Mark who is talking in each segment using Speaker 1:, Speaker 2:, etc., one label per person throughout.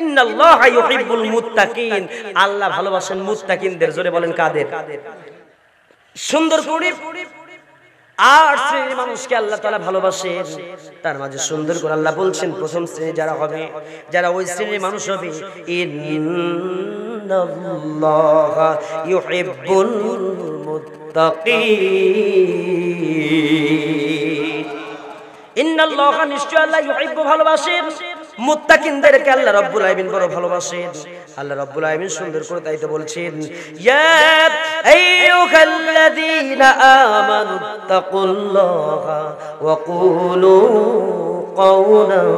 Speaker 1: ইন্নাল্লাহা ইউহিব্বুল মুত্তাকিন, আল্লাহ ভালোবাসেন মুত্তাকিনদের। জোরে বলেন কাদের? সুন্দর করে আর শ্রেণীর মানুষকে আল্লাহ তাআলা ভালোবাসেন। তার মাঝে সুন্দর করে আল্লাহ বলছেন প্রথম শ্রেণী যারা হবে, যারা ওই শ্রেণীর মানুষ হবে, ইন্নাল্লাহা ইউহিব্বুল মুত্তাকিন। ইন্নাল্লাহা নিশ্চয় আল্লাহ ইউহিব্বু ভালোবাসেন মুত্তাকিনদেরকে আল্লাহ রাব্বুল আলামিন বড় ভালোবাসেন। আল্লাহ রাব্বুল আলামিন সুন্দর করে তাই তো বলছেন, ইয়া আইয়ুহাল্লাযীনা আমানু তাকুল্লাহা ওয়া কুলু কাওলান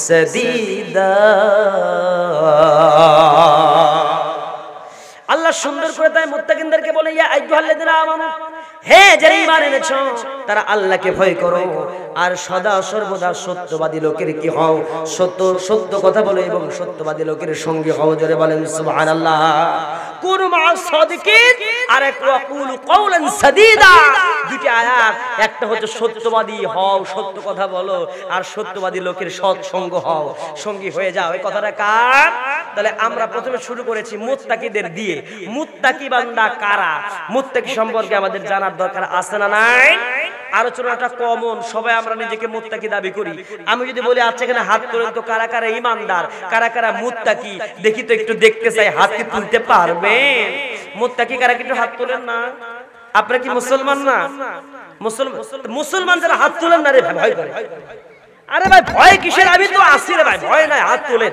Speaker 1: সাদীদা। আল্লাহ সুন্দর করে তাই মুত্তাকিনদেরকে বলে, ইয়া আইয়ুহাল্লাযীনা আমানু, হে যারা ঈমান এনেছো তারা আল্লাহকে ভয় করো আর সদা সর্বদা সত্যবাদী লোকের কি হও, সত্য কথা বলো এবং সত্যবাদী লোকের সঙ্গে হও। জোরে বলেন সুবহানাল্লাহ। কুনু মা'আস সাদিকিন আর ওয়াকুলু কাওলান সাদীদা। দুটি আয়াত, একটা হচ্ছে সত্যবাদী হও, সত্য কথা বলো, আর সত্যবাদী লোকের সৎসঙ্গ হও, সঙ্গী হয়ে যাও। এই কথাটা কার? তাহলে আমরা প্রথমে শুরু করেছি মুত্তাকিদের দিয়ে। মুত্তাকি বান্দা কারা, মুত্তাকি সম্পর্কে আমাদের জানার দরকার আছে না নাই? আলোচনাটা কমন, সবাই আমরা নিজেকে মুত্তাকি দাবি করি। আমি যদি বলি আচ্ছা এখানে হাত তোলেন তো, কারা কারা ঈমানদার, কারা কারা মুত্তাকি, দেখি তো একটু দেখতে চাই, হাত কি তুলতে পারবেন? মুত্তাকি কারা, একটু হাত তোলেন না। আপনারা কি মুসলমান না? মুসলমান যারা হাত তোলেন না রে ভাই, ভয় করে। আরে ভাই ভয় কিসের, আমি তো আছি রে ভাই, ভয় নাই, হাত তোলেন।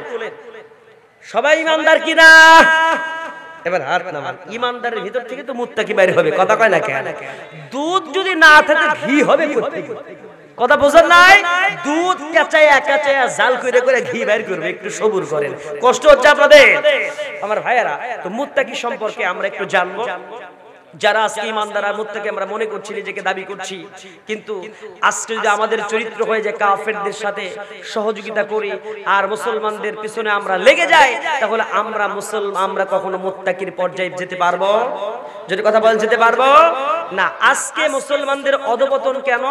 Speaker 1: সবাই ঈমানদার কিনা? এবার হাত নামান। ঈমানদারের ভিতর থেকে তো মুত্তাকি বাইরে হবে, কথা কয় না কেন? দুধ যদি না থাকে ঘি হবে কোত্থেকে? কথা বোঝেন নাই? দুধ কাঁচায়া কাঁচায়া জাল করে করে ঘি বাইর করবে, একটু সবুর করেন। কষ্ট হচ্ছে আপনাদের আমার ভাইয়েরা। তো মুত্তাকি সম্পর্কে আমরা একটু জানবো। যারা আজকে ঈমানদার আর মুত্তাকি আমরা মনে করছি, নিজেকে দাবি করছি, কিন্তু আজকে যদি আমাদের চরিত্র হয়ে যায় কাফেরদের সাথে সহযোগিতা করি আর মুসলমানদের পিছনে আমরা লেগে যাই, তাহলে আমরা কখনো মুত্তাকির পর্যায়ে যেতে পারবো? যদি কথা বলেন যেতে পারবো না। আজকে মুসলমানদের অধপতন কেন?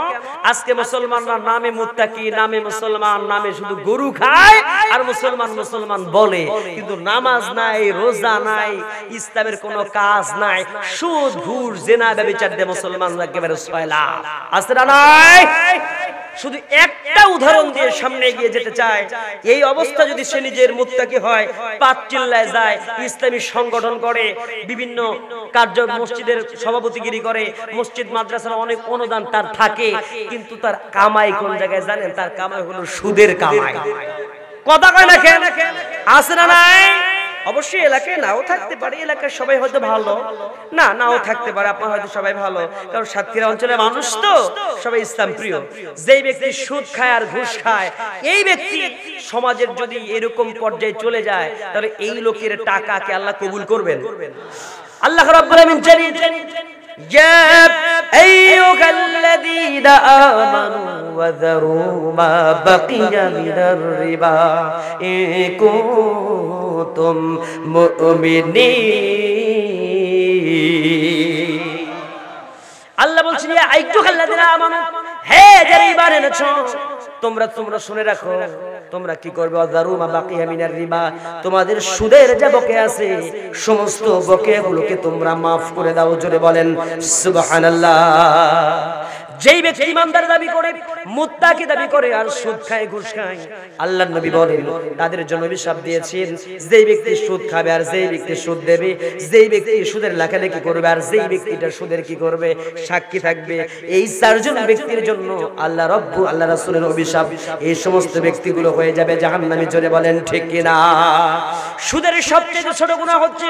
Speaker 1: আজকে মুসলমানরা নামে মুত্তাকি, নামে মুসলমান, নামে শুধু গরু খায় আর মুসলমান বলে, কিন্তু নামাজ নাই, রোজা নাই, ইসলামের কোনো কাজ নাই, সুদ ঘুষ জেনা ব্যভিচার দিয়ে মুসলমানরা একেবারে সয়লা। আছে না নাই? শুধু একটা উদাহরণ দিয়ে সামনে এগিয়ে যেতে চায়। এই অবস্থা যদি সে নিজের মুত্তাকি হয়, পাঁচ চিল্লায় যায়, ইসলামী সংগঠন করে, বিভিন্ন কার্য মসজিদের সভাপতিগিরি করে, মসজিদ মাদ্রাসার অনেক অনুদান তার থাকে, কিন্তু তার কামাই কোন জায়গায় জানেন? তার কামাই হলো সুদের কামাই। কথা কয় না কেন? আছে না নাই? অবশ্যই এলাকায় নাও থাকতে পারে, এলাকার সবাই হয়তো ভালো, নাও থাকতে পারে, আপনার হয়তো সবাই ভালো, কারণ সাতক্ষীরা অঞ্চলের মানুষ তো সবাই ইসলাম প্রিয়। যেই ব্যক্তি সুদ খায় আর ঘুষ খায়, এই ব্যক্তি সমাজের যদি এরকম পর্যায়ে চলে যায়, তাহলে এই লোকের টাকাকে আল্লাহ কবুল করবেন? আল্লাহ রাব্বুল আলামিন জানেন, ইয়া আইয়ুহাল্লাযীনা আমানু ওয়াযারু মা বাকিয়া মিনার রিবা ইন কুনতুম মুমিনিন। আল্লাহ বলছেন, ইয়া আইয়ুহাল্লাযীনা আমানু, হে যারা ঈমান এনেছো, তোমরা শুনে রাখো, তোমরা কি করবে? ওয়াযারু মা বাকিয়া মিনার রিবা, তোমাদের সুদের যে বকেয়া আছে সমস্ত বকেয়াগুলোকে তোমরা maaf করে দাও। জোরে বলেন সুবহানাল্লাহ। যেই ব্যক্তি ঈমানদার দাবি করে, মুত্তাকি দাবি করে আর সুদ খায়, ঘুষ খায়, আল্লাহর নবী বলেন তাদের জন্য অভিশাপ দিয়েছেন, যেই ব্যক্তি সুদ খাবে আর যেই ব্যক্তি সুদ দেবে, যেই ব্যক্তি সুদের লেখালেখি করবে আর যেই ব্যক্তিটা সুদের কি করবে, সাক্ষী থাকবে, এই চারজন ব্যক্তির জন্য আল্লাহ রাসূলের অভিশাপ। এই সমস্ত ব্যক্তিগুলো হয়ে যাবে জাহান্নামী। জোরে বলেন ঠিক কিনা? সুদের সবচেয়ে ছোট গুনাহ হচ্ছে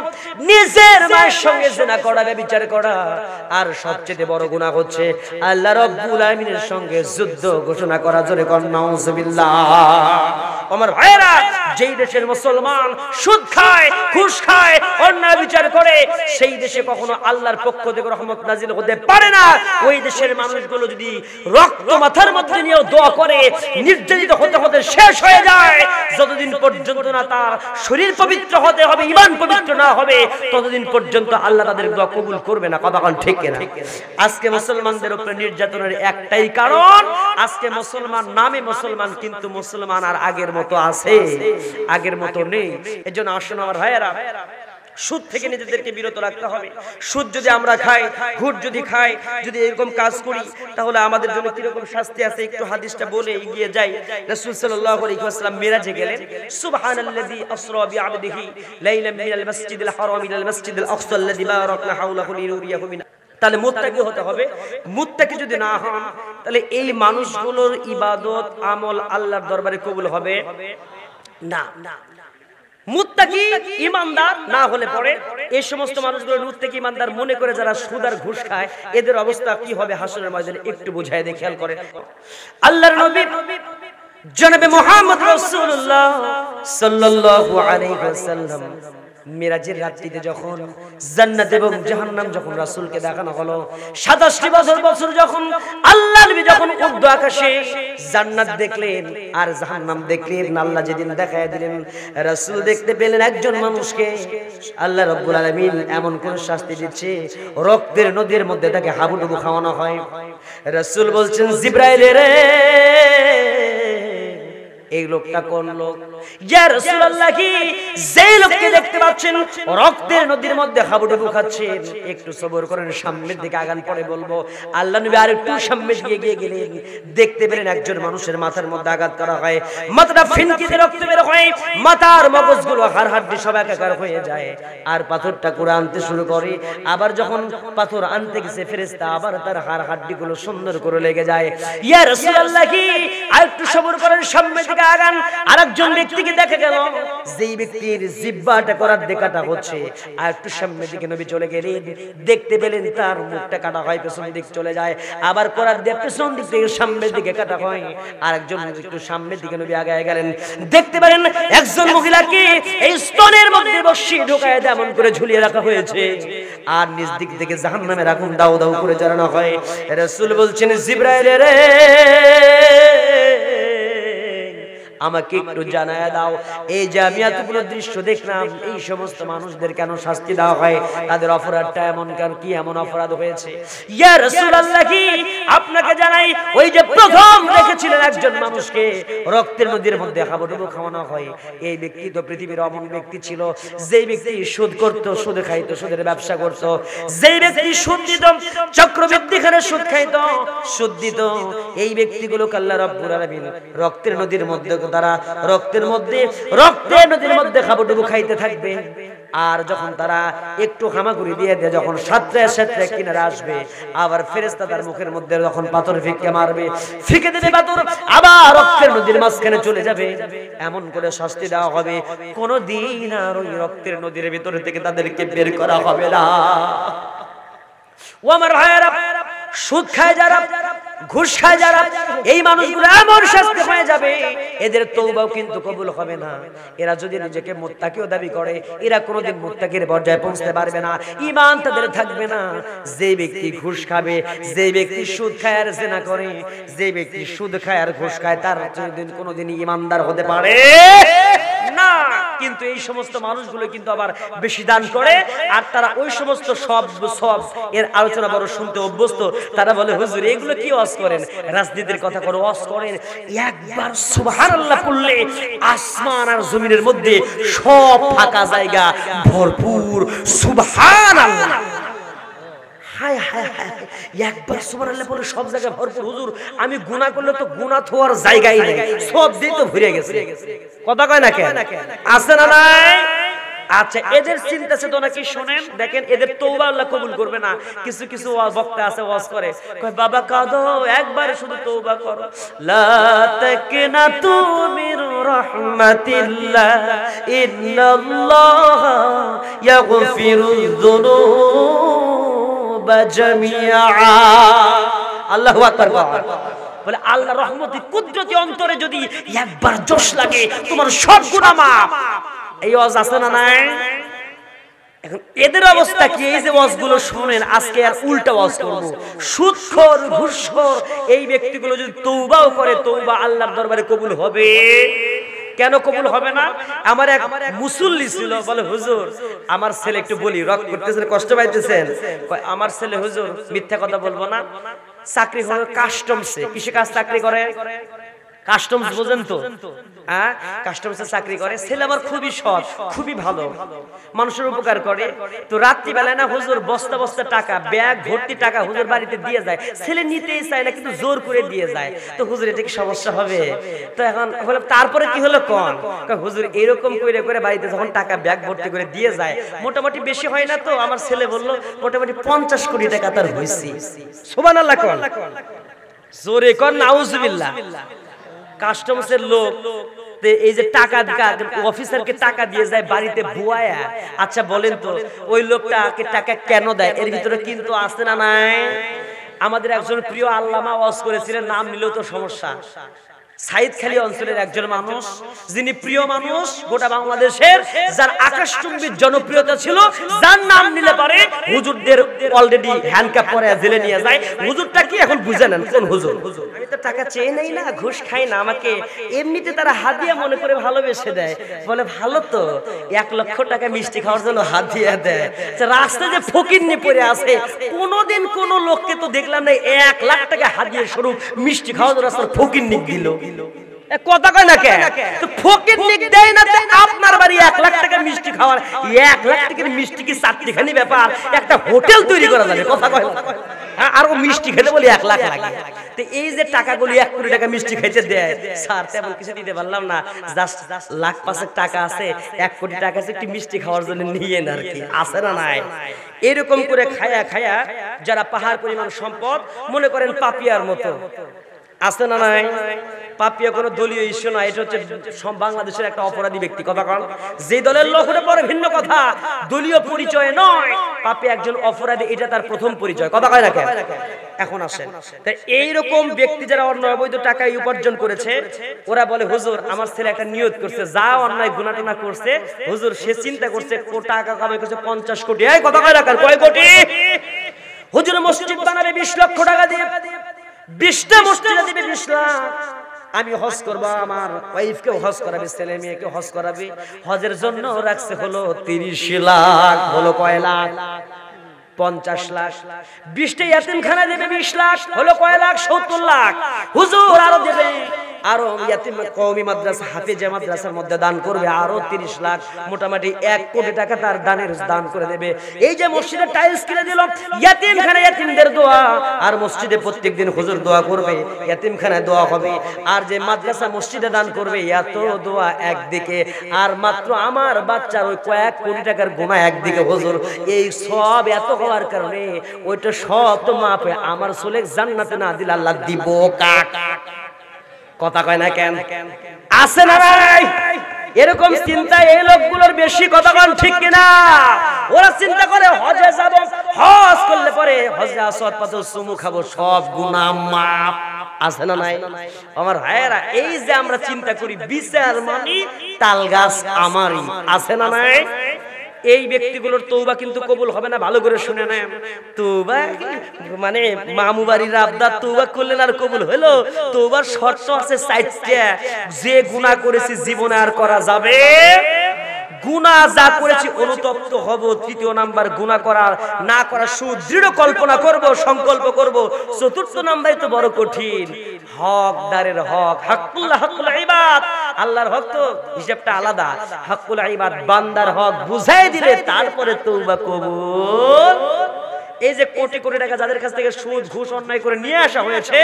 Speaker 1: নিজের মায়ের সঙ্গে জিনা করা, ব্যভিচার করা, আর সবচেয়ে বড় গুনাহ হচ্ছে আল্লাহ রাব্বুল আলামিনের সঙ্গে যুদ্ধ ঘোষণা করা। জোরে কোন নাউযুবিল্লাহ। আমার ভাইরা, যেই দেশের মুসলমান সুদ খায়, ঘুষ খায়, অন্যায় বিচার করে, সেই দেশে কখনো আল্লাহর পক্ষ থেকে রহমত নাজিল হতে পারে না। ওই দেশের মানুষগুলো যদি রক্ত মাথার মধ্যে নিয়ে দোয়া করে, নির্যাতিত হতে হতে শেষ হয়ে যায়, যতদিন পর্যন্ত না তার শরীর পবিত্র হতে হবে, ঈমান পবিত্র না হবে, ততদিন পর্যন্ত আল্লাহ তাদের দোয়া কবুল করবে না। কথা কোন ঠিক কিনা? আজকে মুসলমানদের উপরে নির্যাতন নির্যাতনের একটাই কারণ, আজকে মুসলমান নামে মুসলমান, কিন্তু মুসলমান আর আগের মতো আছে, আগের মতো নেই। এজন্য আসুন আমার ভাইয়েরা, সুদ থেকে নিজেদেরকে বিরত রাখতে হবে। সুদ যদি আমরা খাই, ঘুষ যদি খাই, যদি এরকম কাজ করি, তাহলে আমাদের জন্য কিরকম শাস্তি আছে একটু হাদিসটা বলে এগিয়ে যাই। রাসূল সাল্লাল্লাহু আলাইহি ওয়াসাল্লাম মিরাজে গেলেন, সুবহানাল্লাযী আসরা বিআবদিহি লাইলাম মিনাল মাসজিদিল হারাম ইলাল মাসজিদিল আকসা আল্লাযী বারাকনা হাওলাহু লিনুরিয়াহু মিন। তাহলে মুত্তাকি হতে হবে। মুত্তাকি যদি না হন, তাহলে এই মানুষগুলোর ইবাদত আমল আল্লাহর দরবারে কবুল হবে না। মুত্তাকি ঈমানদার না হলে পরে এই সমস্ত মানুষগুলো মুত্তাকি ঈমানদার মনে করে যারা সুদ আর ঘুষ খায়, এদের অবস্থা কি হবে হাসরের ময়দানে একটু বুঝায় দিয়ে খেয়াল করেন। আল্লাহর নবী জনাবে মুহাম্মদ রাসূলুল্লাহ সাল্লাল্লাহু আলাইহি ওয়াসাল্লাম মিরাজের রাত্রিতে যখন জান্নাত এবং জাহান্নাম যখন রাসূলকে দেখানো হলো, 87 বছর যখন আল্লাহ নবী যখন উর্দু আকাশে জান্নাত দেখলেন আর জাহান্নাম দেখলেন, আল্লাহ যেদিন দেখায় দিলেন, রাসূল দেখতে পেলেন একজন মানুষকে আল্লাহ রাব্বুল আলামিন এমন কোন শাস্তি দিচ্ছে, রক্তের নদীর মধ্যে তাকে হাবুডুবু খাওয়ানো হয়। রাসূল বলছেন, জিবরাইল রে, এই লোকটা কোন লোক? ইয়া রাসূলুল্লাহ, কি যেই লোককে দেখতে পাচ্ছেন রক্তের নদীর মধ্যে হাবুডুবু খাচ্ছেন, একটু সবর করেন, সামনের দিকে আগান, পরে বলবো। আল্লাহ নবী আরেকটু সামনে গিয়ে গেলেন, দেখতে পেলেন একজন মানুষের মাথার মধ্যে আঘাত করা হয়, মাথাটা ফিনকিতে রক্ত বের হয়, মাথার মগজগুলো হাড় হাড্ডি সব একাকার হয়ে যায়, আর পাথরটা করে আনতে শুরু করে। আবার যখন পাথর আনতে গেছে ফেরেশতা, আবার তার হাড় হাড্ডিগুলো সুন্দর করে লেগে যায়। ইয়া রাসূলুল্লাহ, কি আরেকটু সবর করেন, সামনের দিকে আগান। আরেকজন ব্যক্তিকে দেখা গেল, যেই ব্যক্তির জিহ্বাটা করার কাটা হচ্ছে, আর একটু সামনের দিকে নবী চলে গেলেন, দেখতে পেলেন তার মুখটা কাটা হয়, পেছন দিক চলে যায়, আবার করার দিয়ে পেছন দিক থেকে সামনের দিকে কাটা হয়। আরেকজন একটু সামনের দিকে নবী আগায় গেলেন, দেখতে পেলেন একজন মহিলাকে এই স্তনের মধ্যে বসিয়ে ঢোকায় এমন করে ঝুলিয়ে রাখা হয়েছে, আর নিজ দিক থেকে জাহান্নামের আগুন দাউ দাউ করে জ্বালানো হয়। রাসূল বলছেন, জিবরাইল রে, আমাকে একটু জানায় দাও, এই যে আমি এতগুলো দৃশ্য দেখলাম, এই সমস্ত মানুষদের কেন শাস্তি দেওয়া হয়, তাদের অপরাধটা এমন কেন, কি এমন অপরাধ হয়েছে? ইয়া রাসূলুল্লাহ, কি আপনাকে জানাই, ওই যে প্রথম দেখেছিলেন একজন মানুষকে রক্তের নদীর মধ্যে হাবুডুবু খাওয়ানো হয়, এই ব্যক্তি তো পৃথিবীর অমন ব্যক্তি ছিল, যেই ব্যক্তি সুদ করত, সুদ খাইত, সুদের ব্যবসা করত, যেই ব্যক্তি সুদ দিত, চক্রবৃদ্ধি খানে সুদ খাইত, সুদ দিত, এই ব্যক্তিগুলোকে আল্লাহ রাব্বুল আলামিন রক্তের নদীর মধ্যে তারা রক্তের নদীর মধ্যে হাবুডুবু খাইতে থাকবে। আর যখন তারা একটু হামাগুড়ি দিয়ে যখন সাঁতরে কিনারে আসবে, আবার ফেরেশতা তার মুখের মধ্যে যখন পাথর ফিকে দেবে পাথর, আবার রক্তের নদীর মাঝখানে চলে যাবে, এমন করে শাস্তি দেওয়া হবে, কোনদিন আর ওই রক্তের নদীর ভিতর থেকে তাদেরকে বের করা হবে না। ও আমার ভাইয়েরা, সুদ খায় যারা, ঘুষ খায় যারা, এই মানুষগুলো এমন শাস্তি হয়ে যাবে, এদের তওবাও কিন্তু কবুল হবে না। এরা যদি নিজেকে মুত্তাকিও দাবি করে, এরা কোনোদিন মুত্তাকির পর্যায়ে পৌঁছতে পারবে না, ঈমান তাদের থাকবে না। যে ব্যক্তি ঘুষ খাবে, যে ব্যক্তি সুদ খায় আর জিনা করে, যে ব্যক্তি সুদ খায় আর ঘুষ খায়, তার কোনোদিন ঈমানদার হতে পারে না। কিন্তু এই সমস্ত মানুষগুলো কিন্তু আবার বেশি দান করে, আর তারা ওই সমস্ত সব এর আলোচনা বড় শুনতে অভ্যস্ত। তারা বলে, হুজুর এগুলো কি ওয়াজ করেন, রাজনীতির কথা করে ওয়াজ করেন, একবার সুবহানাল্লাহ পড়লে আসমান আর জমিনের মধ্যে সব ফাঁকা জায়গা ভরপুর সুবহানাল্লাহ। হায় হায় হায়, একবার সুবহানাল্লাহ বলে সব জায়গা ভরপুর। হুজুর আমি গুনাহ করলে তো গুনাহ থোয়ার জায়গাই নেই, সব দিয়ে তো ভরে গেছে। কথা কয় না কেন? আছে না নাই? আচ্ছা, এদের চিন্তা চেতনা কি শোনেন, দেখেন এদের তওবা আল্লাহ কবুল করবে না। কিছু কিছু বক্তা আছে ওয়াজ করে, কয় বাবা কাঁদো, একবার শুধু তওবা করো, লা তাকনাতু মির রাহমাতিল্লাহ ইন্নাল্লাহা ইয়াগফিরুয যুনুবা জামিআ। আল্লাহু আকবার। বলে আল্লাহ রহমতি কুদরতি অন্তরে যদি একবার জোশ লাগে, তোমার সব গুনাহ মাফ। এই ওয়াজ আছে না নাই? এখন এদের অবস্থা কি? এই যে ওয়াজগুলো শুনেন, আজকে আর উল্টা ওয়াজ করব। সুদখোর, ঘুষখোর এই ব্যক্তিগুলো যদি তওবাও করে, তওবা আল্লাহর দরবারে কবুল হবে? কেন কবুল হবে না? আমার এক মুসল্লি ছিল, বলে হুজুর আমার ছেলে, একটু বলি, রক করতেছেন, কষ্ট পাইতেছেন, আমার ছেলে হুজুর মিথ্যা কথা বলবো না, চাকরি হলো কাস্টমসে। কিসে কাজ চাকরি করে? কাস্টমস বোঝেন তো? হ্যাঁ, কাস্টমসে চাকরি করে। ছেলে আমার খুবই সৎ, খুবই ভালো, মানুষের উপকার করে। তো রাত্রিবেলায় না হুজুর বস্তা বস্তা টাকা, ব্যাগ ভর্তি টাকা হুজুর বাড়িতে দিয়ে যায়। ছেলে নিতেই চায় না, কিন্তু জোর করে দিয়ে যায়। তো হুজুর এটা কি সমস্যা হবে? তো এখন হলো তারপরে কি হলো কোন হুজুর এরকম করে করে বাড়িতে যখন টাকা ব্যাগ ভর্তি করে দিয়ে যায়, মোটামুটি বেশি হয় না তো? আমার ছেলে বললো মোটামুটি 50 কোটি টাকা তার হইছে। সুবহানাল্লাহ কোন, জোরে কোন নাউজুবিল্লাহ। কাস্টমসের লোক এই যে টাকা অফিসারকে টাকা দিয়ে যায় বাড়িতে বুয়ায়া। আচ্ছা বলেন তো ওই লোকটাকে টাকা কেন দেয়? এর ভিতরে কিন্তু আছে না নাই? আমাদের একজন প্রিয় আল্লামা ওয়াজ করেছিলেন, নাম নিলেও তো সমস্যা। সাইদখালী অঞ্চলের একজন মানুষ, যিনি প্রিয় মানুষ গোটা বাংলাদেশের, যার আকাশচুম্বী জনপ্রিয়তা ছিল, যার নাম নিলে পারে হুজুরদের অলরেডি হ্যান্ডকাপ পরে জেলে নিয়ে যায়। হুজুরটা কি এখন বুঝে নেন কোন হুজুর? আমি তো টাকা চেয়ে নেই না, ঘুষ খাই না, আমাকে এমনিতে তারা হাদিয়া মনে করে ভালোবেসে দেয়। বলে ভালো তো, 1 লক্ষ টাকা মিষ্টি খাওয়ার জন্য হাদিয়া দেয়। রাস্তায় যে ফকিরনি পড়ে আছে, কোনোদিন কোন লোককে তো দেখলাম না 1 লাখ টাকা হাদিয়া স্বরূপ মিষ্টি খাওয়ার জন্য রাস্তার ফকিরনি দিল। কথা কয় না কেন? তো ফকিরনি দেয় না, আপনার বাড়ি 1 লাখ টাকা মিষ্টি খাওয়ার, 1 লাখ টাকার মিষ্টি কি চারটিখানি ব্যাপার? একটা হোটেল তৈরি করা যাবে। কথা কয় না? আর ও মিষ্টি খেতে বলি 1 লাখ লাগে। তো এই যে টাকাগুলি 1 কোটি টাকা মিষ্টি খাইতে দেয়, স্যার তেমন কিছু দিতে পারলাম না, জাস্ট লাখ 5 টাকা আছে, 1 কোটি টাকা আছে একটি মিষ্টি খাওয়ার জন্য নিয়ে না, আর কি আছে না নাই? এরকম করে খায়া খায়া যারা পাহাড় পরিমাণ সম্পদ মনে করেন পাপিয়ার মতো, আছে না নাই? পাপিয়া কোনো দলীয় ইস্যু না, এটা হচ্ছে বাংলাদেশের একটা অপরাধী ব্যক্তি। কথা কন, যে দলের লোক ওটা পরে ভিন্ন কথা, দলীয় পরিচয় নয়। পাপিয়া একজন অপরাধী, এটা তার প্রথম পরিচয়। কথা কয় না কেন? এখন আসেন, তাই এইরকম ব্যক্তি যারা অন্যায় অবৈধ টাকা উপার্জন করেছে, ওরা বলে হুজুর আমার ছেলে একটা নিয়ত করছে, যা অন্যায় গুনাহ করছে হুজুর সে চিন্তা করছে টাকা কামাই করছে 50 কোটি। এই কথা কয় না কেন? কয় কোটি? হুজুর মসজিদ বানাবে 20 লক্ষ টাকা দিয়ে, 20টা মসজিদে দিবে 20 লাখ। আমি হজ করবো, আমার ওয়াইফকেও হজ করাবে, ছেলে মেয়েকে হজ করাবে। হজের জন্য রাখছে হলো 30 লাখ। হলো কয় লাখ? 50 লাখ। 20টা ইয়াতিমখানা দেবে 20 লাখ। হলো কয় লাখ? 70 লাখ। হুজুর আরো দেবে, আরো ইয়াতিম কওমি মাদ্রাসা হাফেজা মাদ্রাসার মধ্যে দান করবে আরো 30 লাখ। মোটামুটি 1 কোটি টাকা তার দান করে দেবে। এই যে মসজিদে টাইলস কিনে দিল, ইয়াতিমখানা ইয়াতিমদের দোয়া, আর মসজিদে প্রত্যেকদিন হুজুর দোয়া করবে, ইয়াতিমখানায় দোয়া হবে। আর যে মাদ্রাসা মসজিদে দান করবে, এত দোয়া একদিকে, আর মাত্র আমার বাচ্চার ওই কয়েক কোটি টাকার গুনাহ একদিকে। হুজুর এই সব এত হওয়ার কারণে ওইটা সব তো মাপে আমার ছেলে জান্নাতে না দিলে আল্লাহ দিব কাক। কথা কয় না কেন? আছে না নাই? এরকম চিন্তা এই লোকগুলোর বেশি। কথা কন ঠিক কিনা? ওরা চিন্তা করে হজে যাব, হজ করলে পরে হজে আসওয়াদ পাথর চুমু খাবো, সব গুনাহ মাফ। আছে না নাই? আমার ভাইয়েরা, এই যে আমরা চিন্তা করি বিচার মানি তাল গাছ আমারই, আছে না নাই? এই ব্যক্তিগুলোর তওবা কিন্তু কবুল হবে না। ভালো করে শুনে নেন, তওবা মানে মামু বাড়ির আবদার তওবা করলেন আর কবুল হলো? তওবার শর্ত আছে 4টা। যে গুনাহ করেছি জীবনে আর করা যাবে গুনাহ যা করেছি অনুতপ্ত হব। 3য় নাম্বার গুনাহ করার না করার সুদৃঢ় কল্পনা করব, সংকল্প করব। 4র্থ নাম্বারে তো বড় কঠিন, হকদারের হক, হাক্কুল্লাহ হাক্কুল ইবাদ। আল্লাহর হক তো হিসাবটা আলাদা, হাক্কুল ইবাদ বান্দার হক বুঝাই দিলে তারপরে তওবা কবুল। এই যে কোটি কোটি টাকা যাদের কাছ থেকে সুদ ঘুষ অন্যায় করে নিয়ে আসা হয়েছে,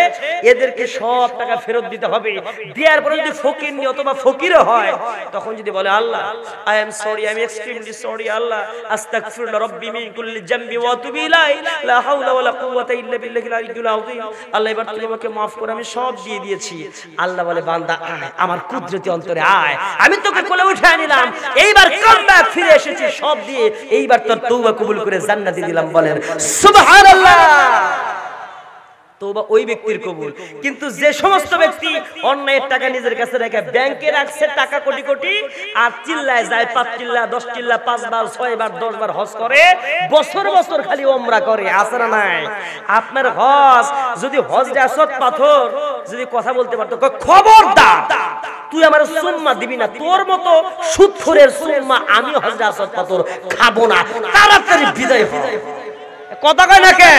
Speaker 1: এদেরকে সব টাকা ফেরত দিতে হবে। দেওয়ার পরে যদি ফকির নি অথবা ফকিরও হয়, তখন যদি বলে আল্লাহ I am sorry, I am extremely sorry, আল্লাহ আস্তাগফিরুল্লাহ রাব্বি মিন কুল্লি জামবি ওয়া আতুবু ইলাইহি লা হাওলা ওয়ালা কুওয়াতা ইল্লা বিল্লাহিল আলিয়্যিল আযীম। আল্লাহ এবার তুমি আমাকে maaf করে, আমি সব দিয়ে দিয়েছি। আল্লাহ বলে বান্দা আয় আমার কুদরতি অন্তরে আয়, আমি তোকে কোলে উঠায় নিলাম, এইবার কাম ব্যাক ফিরে এসেছি সব দিয়ে, এইবার তোর তওবা কবুল করে জান্নাতে দিলাম। বলেন সুবহানাল্লাহ। তওবা ওই ব্যক্তির কবুল। কিন্তু যে সমস্ত ব্যক্তি অন্যায়ের টাকা নিজের কাছে রেখে ব্যাংকে রাখছে টাকা কোটি কোটি, আর চিল্লায় যায় 5 চিল্লা 10 চিল্লা 5 বার 6 বার 10 বার হজ করে, বছর বছর খালি ওমরা করে, আছে না নাই? আপনার হজ যদি হজে আসত পাথর যদি কথা বলতে পারতো, খবরদার তুই আমার সুম্মা দিবি না, তোর মতো সুদখোরের সুম্মা আমি হজে আসত পাথর খাবো না, তাড়াতাড়ি বিদায় হ। কথা কয় না কেন?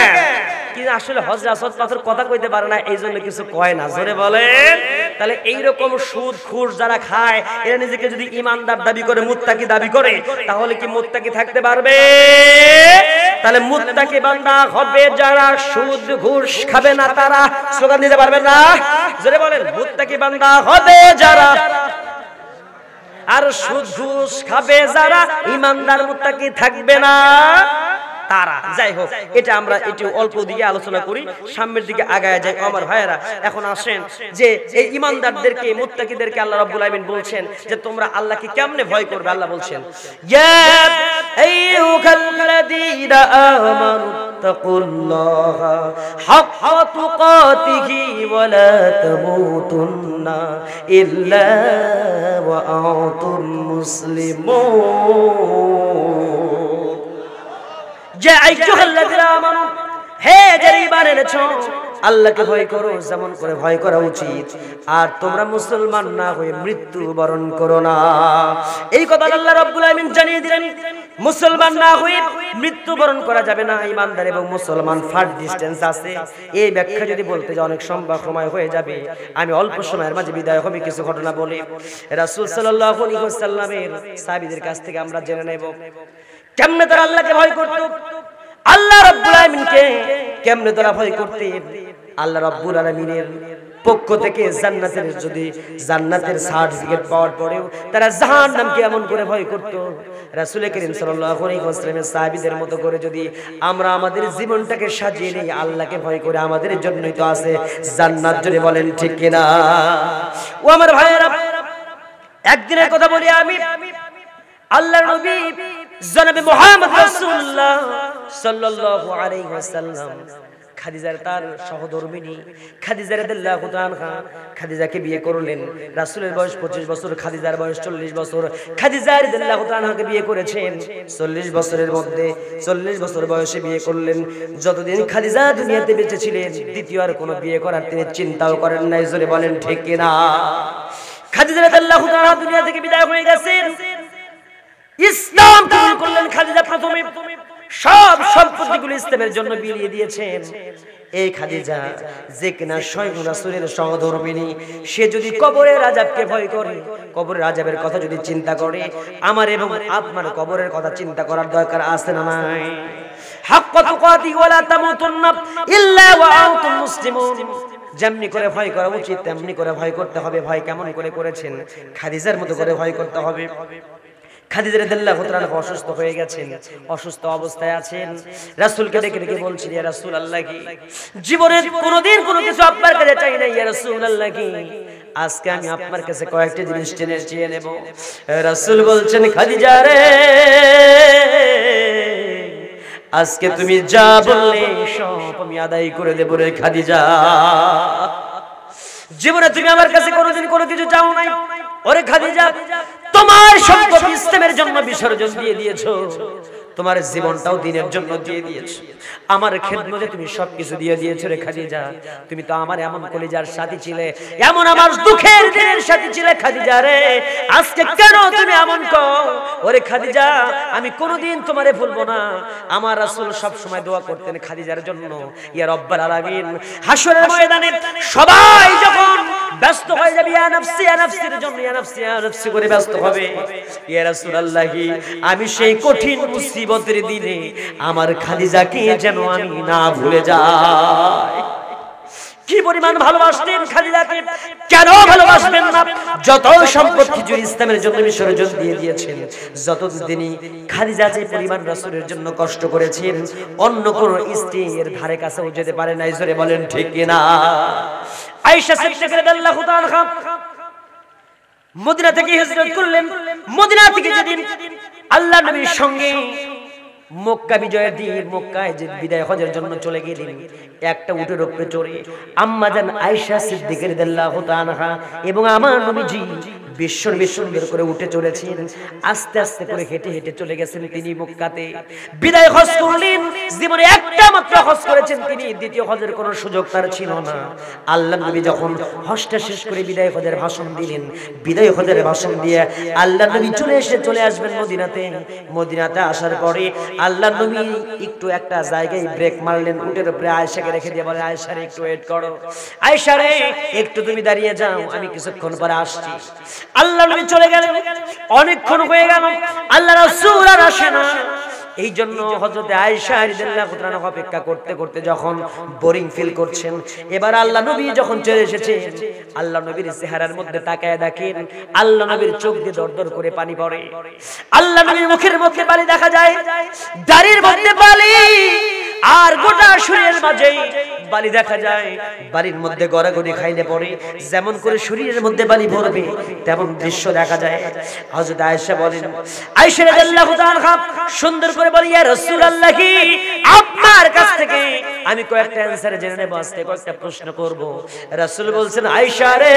Speaker 1: কিন্তু আসলে হজরে আসওয়াদ পাথর কথা কইতে পারে না, এই জন্য কিছু কয় না। জোরে বলেন। তাহলে এইরকম সুদ ঘুষ যারা খায় এরা নিজেকে যদি ইমানদার দাবি করে, মুত্তাকি দাবি করে, তাহলে কি মুত্তাকি থাকতে পারবে? তাহলে মুত্তাকি বান্দা হবে যারা সুদ ঘুষ খাবে না তারা। স্লোগান দিতে পারবেন না? জোরে বলেন। মুত্তাকি বান্দা হবে যারা, আর সুদ ঘুষ খাবে যারা, ইমানদার মুত্তাকি থাকবে না তারা। যাই হোক, এটা আমরা একটু অল্প দিকে আলোচনা করি, সামনের দিকে আগায় যাই। আমার ভাইয়েরা, এখন আসেন যে এই ইমানদারদেরকে, মুত্তাকিদেরকে আল্লাহ রাব্বুল আলামিন বলছেন যে তোমরা আল্লাহকে কেমনে ভয় করবে। আল্লাহ বলছেন, ইয়া আইয়ুহাল্লাযীনা আমানু তাকুল্লাহা হাক্কা তুকাতিহি ওয়া লা তামুতুন্না ইল্লা ওয়া আনতুম মুসলিমুন। যে আইয়ুহাল্লাযীনা আমানু, হে যারা ঈমান এনেছো, আল্লাহকে ভয় করো যেমন করে ভয় করা উচিত, আর তোমরা মুসলমান না হয়ে মৃত্যু বরণ করো না। এই কথা আল্লাহ রাব্বুল আলামিন জানিয়ে দিলেন। মুসলমান না হয়ে মৃত্যু বরণ করা যাবে না। ঈমানদার এবং মুসলমান ফার ডিসটেন্স আছে। এই ব্যাখ্যা যদি বলতে যাই অনেক সময় হয়ে যাবে। আমি অল্প সময়ের মাঝে বিদায় হবে কিছু ঘটনা বলে। রাসূল সাল্লাল্লাহু আলাইহি ওয়াসাল্লামের সাহাবীদের কাছ থেকে আমরা জেনে নেব কেমনে তারা আল্লাহকে ভয় করত, আল্লাহ রাব্বুল আলামিনকে কেমনে তারা ভয় করতে। আল্লাহ রাব্বুল আলামিনের পক্ষ থেকে জান্নাতের সার্টিফিকেট পাওয়ার পরেও তারা জাহান্নামকে এমন করে ভয় করত। রাসূল করিম সাল্লাল্লাহু আলাইহি ওয়াসাল্লামের সাহাবীদের মতো করে যদি আমরা আমাদের জীবনটাকে সাজিয়ে নেই আল্লাহকে ভয় করে, আমাদের জন্যই তো আছে জান্নাত। জোরে বলেন ঠিক কিনা? ও আমার ভাইয়েরা, একদিনের কথা বলি আমি। আল্লাহর নবী জনাবে মুহাম্মদ রাসূলুল্লাহ সাল্লাল্লাহু আলাইহি ওয়াসাল্লাম খাদিজার তার সহধর্মিণী খাদিজা রাদিয়াল্লাহু তাআলা আনহা, খাদিজাকে বিয়ে করলেন। রাসূলের বয়স 25 বছর, খাদিজার বয়স 40 বছর। খাদিজা রাদিয়াল্লাহু তাআলা আনহাকে বিয়ে করেছেন 40 বছরের মধ্যে, 40 বছর বয়সে বিয়ে করলেন। যতদিন খাদিজা দুনিয়াতে বেঁচে ছিলেন দ্বিতীয় আর কোনো বিয়ে করার তিনি চিন্তাও করেন নাই। জোরে বলেন ঠিক কিনা? খাদিজা রাদিয়াল্লাহু তাআলা দুনিয়া থেকে বিদায় হয়ে গেছেন। ইসলাম কবুল করলেন খাদিজা প্রথমে। সব সম্পত্তিগুলো ইসলামের জন্য বিলিয়ে দিয়েছেন। এই খাদিজা যে কিনা স্বয়ং রাসূলের সহধর্মিণী, সে যদি কবরের আযাবকে ভয় করে, কবরের আযাবের কথা যদি চিন্তা করে, আমার এবং আপনার কবরের কথা চিন্তা করার দরকার আছে না নাই? হাক্কা তুকাতি ওয়া লা তামুতুন্না ইল্লা ওয়া আনতুম মুসলিমুন। যেমনি করে ভয় করা উচিত তেমনি করে ভয় করতে হবে। ভয় কেমন করে করেছেন? খাদিজার মতো করে ভয় করতে হবে। খাদিজা রাদিয়াল্লাহু তাআলা অসুস্থ হয়ে গেছেন, অসুস্থ অবস্থায় আছেন। রাসূলকে ডেকে ডেকে বলছেন, ইয়া রাসূলুল্লাহ, কি জীবনে কোনোদিন কোনো কিছু আপনার কাছে চাই না, ইয়া রাসূলুল্লাহ, কি আজকে আমি আপনার কাছে কয়েকটা জিনিস চেয়ে নেব। রাসূল বলছেন, খাদিজা রে, আজকে তুমি যা বললে সব আমি আদায় করে দেব রে খাদিজা। জীবনে তুমি আমার কাছে কোনোদিন কোনো কিছু চাও নাই। ওরে খাদিজা, তোমার সম্পত্তি ইসলামের জন্য বিসর্জন দিয়ে দিয়েছো, তোমার জীবনটাও দ্বীনের জন্য দিয়ে দিয়েছো, আমার খেদমতে তুমি সবকিছু দিয়ে দিয়েছো রে খাদিজা। তুমি তো আমার এমন কলিজার সাথী ছিলে, এমন আমার দুঃখের দিনের সাথী ছিলে খাদিজা রে। আজকে কেন তুমি এমন কও? ওরে খাদিজা, আমি কোনোদিন তোমারে ভুলবো না। আমার রাসূল সব সময় দোয়া করতেন খাদিজার জন্য, ইয়া রব্বাল আলামিন। হাসরের ময়দানে সবাই যখন ব্যস্ত হয়ে যাবে ইয়া নাফসি ইয়া নাফসির জন্য, ইয়া নাফসি ইয়া নাফসি করে ব্যস্ত হবে, ইয়া রাসূলুল্লাহ, আমি সেই কঠিন মুসিবতের দিনে আমার খাদিজাকে যেন আমি না ভুলে যাই। কি পরিমাণ ভালোবাসতেন খাদিজাকে, কেন ভালোবাসবেন না? যত সম্পত্তি জুড়ে ইসলামের জন্য বিসর্জন দিয়ে দিয়েছেন, যতদিনই খাদিজা যে পরিমাণ রাসূলের জন্য কষ্ট করেছেন, অন্য কোন স্ত্রীর ধারে কাছেও যেতে পারে নাই। জোরে বলেন ঠিক কিনা? আয়েশা সিদ্দিকা রাদিয়াল্লাহু তাআলা আনহা মদিনা থেকে হিজরত করলেন। মদিনা থেকে যেদিন আল্লাহর নবীর সঙ্গে মক্কা বিজয়ের দিন মক্কায় যে বিদায় হজের জন্য চলে গেলেন, একটা উটের উপরে চড়ে আম্মা জান আয়েশা সিদ্দিকা রাদিয়াল্লাহু তাআলা আনহা এবং আমার নবীজি বিশ্বনবী সুন্দর করে উঠে চলেছেন, আস্তে আস্তে করে হেঁটে হেঁটে চলে গেছেন তিনি মক্কাতে। বিদায় হজ করলেন, জীবনে একটা মাত্র হজ করেছেন তিনি, দ্বিতীয় হজের কোনো সুযোগ তার ছিল না। আল্লাহ নবী যখন হজটা শেষ করে বিদায় হজের ভাষণ দিলেন, বিদায় হজের ভাষণ দিয়ে আল্লাহ নবী চলে আসবেন মদিনাতে। মদিনাতে আসার পরে আল্লাহ নবী একটু একটা জায়গায় ব্রেক মারলেন, উটের উপরে আয়েশাকে রেখে দিয়ে বলে, আয়েশা রে একটু ওয়েট করো, আয়েশা রে একটু তুমি দাঁড়িয়ে যাও, আমি কিছুক্ষণ পরে আসছি। আল্লাহ নবী চলে গেলেন, অনেকক্ষণ হয়ে গেল, আল্লাহ রাসূল আর আসে না। এই জন্য হযরত আয়েশা রাদিয়াল্লাহু তাআলা অপেক্ষা করতে করতে যখন বোরিং ফিল করছেন, এবার আল্লাহ নবী যখন চলে এসেছেন, আল্লাহ নবীর চেহারার মধ্যে তাকায় দেখেন, আল্লাহ নবীর চোখ দিয়ে দরদর করে পানি পড়ে। আল্লাহ নবীর মুখের মধ্যে পানি দেখা যায়, দাড়ির মধ্যে বালি, আর গোটা শরীরের মাঝে বালি দেখা যায়। বালির মধ্যে গড়াগড়ি খাইলে পড়ে যেমন করে শরীরের মধ্যে বালি ভরবে, তেমন দৃশ্য দেখা যায়। হযরত আয়েশা বলেন, আয়েশা রাদিয়াল্লাহু তাআলা সুন্দর করে বলি, ইয়া রাসূলুল্লাহ, আপনার কাছ থেকে আমি কয়েকটা অ্যানসার জেনে নেব, আজকে কয়েকটা প্রশ্ন করব। রাসূল বলছেন, আয়েশা রে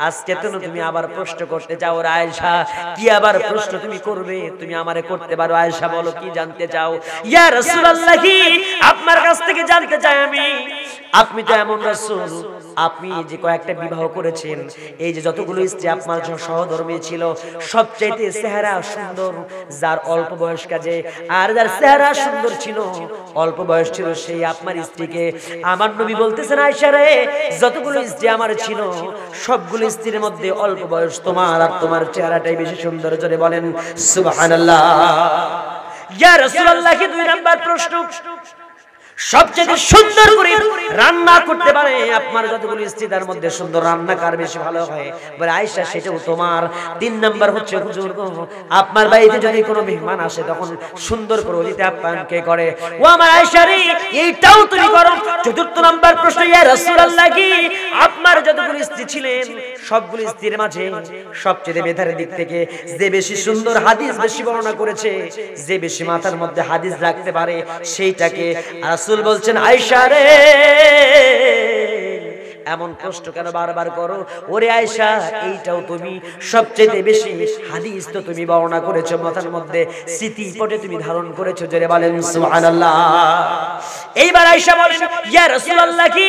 Speaker 1: আজকে তো তুমি আবার প্রশ্ন করতে চাও রে আয়েশা, কি আবার প্রশ্ন তুমি করবে? তুমি আমারে করতে পারো, আয়েশা বলো কি জানতে চাও? ইয়া রাসূলুল্লাহ, আপনার কাছ থেকে জানতে চাই আমি, আপনি তো এমন রাসূল, আপনি যে কয়েকটা বিবাহ করেছেন, এই যে যতগুলো স্ত্রী আপনার সহধর্মী ছিল, সবচাইতে চেহারা সুন্দর যার অল্প বয়স কাজে, আর যার চেহারা সুন্দর ছিল অল্প বয়স ছিল সেই আপনার স্ত্রীকে আমার নবী বলতেছেন, আয়েশা রে যতগুলো স্ত্রী আমার ছিল সবগুলো স্ত্রীর মধ্যে অল্প বয়স তোমার, আর তোমার চেহারাটাই বেশি সুন্দর। জোরে বলেন সুবহানাল্লাহ। ইয়া রাসূলুল্লাহ, কি দুই নাম্বার প্রশ্ন, সবচেয়ে সুন্দর করে রান্না করতে পারে আপনার যতগুলো স্ত্রী তার মধ্যে সুন্দর রান্না কার বেশি ভালো হয়? বলে আয়েশা সেটাও তোমার। তিন নাম্বার হচ্ছে, হুজুর আপনার বাড়িতে যদি কোনো মেহমান আসে তখন সুন্দর করে অতিথি আপ্যায়ন কে করে? ও আমার আয়েশা রে এইটাও তুমি করো। চতুর্থ নাম্বার প্রশ্ন, ইয়া রাসূলুল্লাহ, কি আপনার যতগুলো স্ত্রী ছিলেন সবগুলো স্ত্রীর মাঝে সবচেয়ে মেধার দিক থেকে যে বেশি সুন্দর হাদিস বেশি বর্ণনা করেছে, যে বেশি মাথার মধ্যে হাদিস রাখতে পারে সেইটাকে? রাসূল বলছেন, আয়েশা রে এমন প্রশ্ন কেন বারবার করো? ওরে আয়েশা এইটাও তুমি, সবচেয়ে বেশি হাদিস তো তুমি বর্ণনা করেছো, মাথার মধ্যে স্মৃতি পটে তুমি ধারণ করেছো। জোরে বলেন সুবহানাল্লাহ। এইবার আয়েশা বলেন, ইয়া রাসূলুল্লাহ, কি